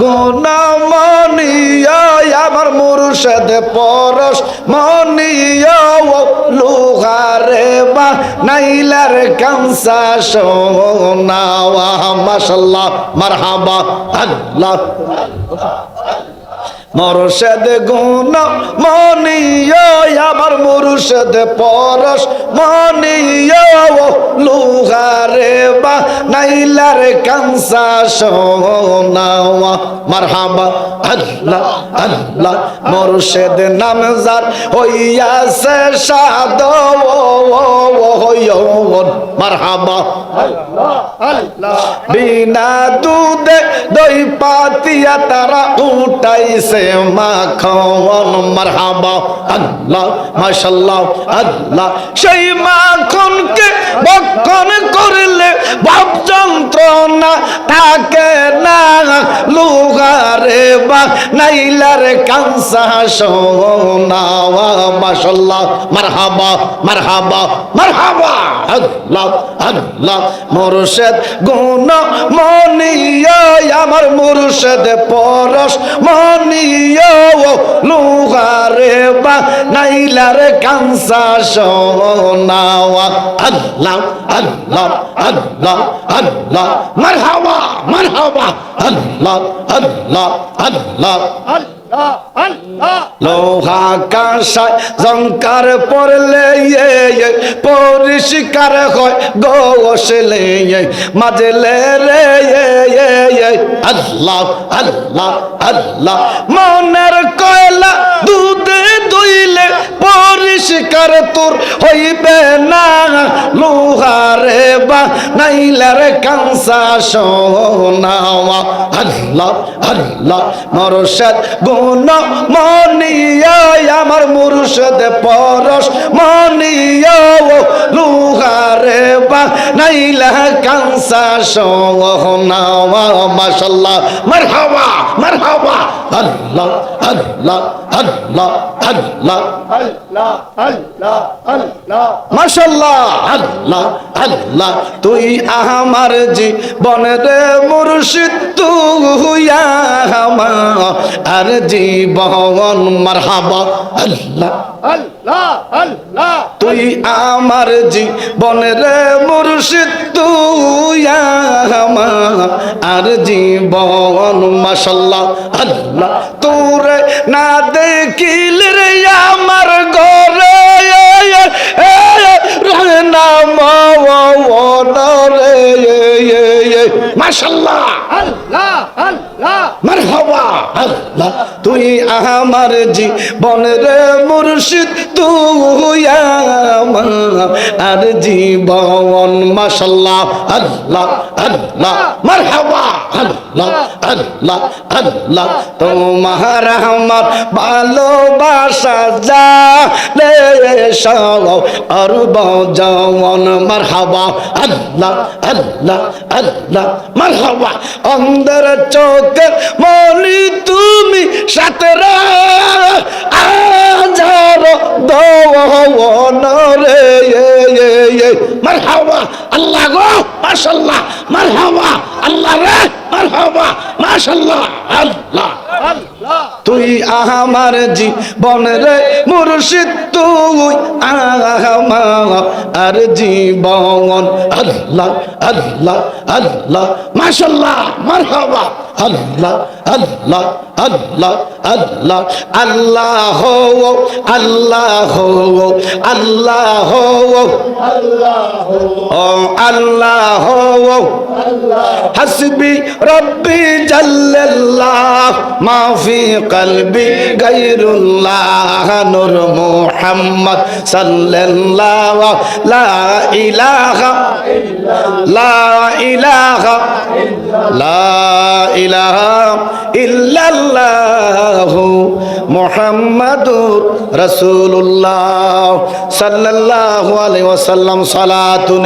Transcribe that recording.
গুণমণিয়া আমার মুর্শিদ পরশ মনিয়া লোহারে বা নাইলার কামসা সোনাওয়া মাশাআল্লাহ মারহাবা আল্লাহ মুর্শিদ গুণমণিয়া আমার মুর্শিদ পরশ মনিয়া লোহারে বা নাইলার কামসা সোনাওয়া মারহাবা আল্লাহ আল্লাহ মুর্শিদ নামজার হইয়াছে সাদ মারহাবা আল্লাহ আল্লাহ বিনা দুধে দই পাতিয়া তারা উঠাইছে মাখন মারহাবা আল্লাহ মাশাআল্লাহ আল্লাহ সেই মাখনকে ভক্ষণ করলে ভাব যন্ত্রণা থাকে না লোহারে বা নাইলার কামসা সোনাওয়া মাশাআল্লাহ মারহাবা মারহাবা মারহাবা আল্লাহ আল্লাহ মুর্শিদ গুণমণিয়া আমার মুর্শিদ পরশ মনিয়া লোহারে বা নাইলার কামসা সোনাওয়া আল্লাহ আল্লাহ আল্লাহ আল্লাহ মারহাবা মারহাবা আল্লাহ আল্লাহ আল্লাহ লোহা কাঁসা জঙ্কার পড়লে পরিষ্কার হয় গোসলে মাজলে রে আল্লাহ আল্লাহ আল্লাহ মনের কয়লা দুধে দুইলে পরিষ্কার তোর হইবে না লোহারে বা নাইলার কামসা সোনাওয়া আল্লাহ আল্লাহ মুর্শিদ গুণমণিয়া আমার মুর্শিদ পরশ মনিয়া লোহারে বা নাইলা কামসা সোনাওয়া মাশাআল্লাহ মারহাবা মারহাবা আল্লাহ আল্লাহ আল্লাহ আল্লাহ আল্লাহ আল্লাহ আল্লাহ মাশাআল্লাহ আল্লাহ আল্লাহ তুই আমার জীবনের মুর্শিদ তুই আমার জীবন মারহাবা আল্লাহ আল্লাহ আল্লাহ তুই আমার জীবনের মুর্শিদ তুই আমার জীবন মাশাআল্লাহ আল্লাহ তোরে না দেখিলে রে আমার ঘরে না মরে মাশাআল্লাহ আল্লাহ আল্লাহ মারহাবা আল্লাহ তুই আমার জীবনের মুর্শিদ তুই আমার জীবন মাশাআল্লাহ আল্লাহ আল্লাহ মারহাবা আল্লাহ আল্লাহ আল্লাহ তোমার আমার ভালোবাসা যা রে সব অরব জওয়ান মারহাবা আল্লাহ আল্লাহ আল্লাহ মারহাবা অন্ধের চোখে মনি তুমি সাতরা আজার দওয়ান রে মারহাবা আল্লাহ গো মাশাআল্লাহ মারহাবা আল্লাহ রে মারহাবা মাশাআল্লাহ আল্লাহ আল্লাহ তুই আমার জীবনের মুর্শিদ তুই আমার জীবন আল্লাহ আল্লাহ আল্লাহ মাশাআল্লাহ মারহাবা আল্লাহ আল্লাহ আল্লাহ আল্লাহ আল্লাহ আল্লাহ আল্লাহ আল্লাহ হাসবি রব্বি জাল্লাল্লাহ মা ফি কলবি গায়রুল্লাহ নূর মুহাম্মদ সাল্লাল্লাহু লা ইলাহা লা ইলাহা লা ইলাহা ইল্লাল্লাহু মুহাম্মাদুর রাসূলুল্লাহ সাল্লাল্লাহু আলাইহি ওয়াসাল্লাম সালাতুন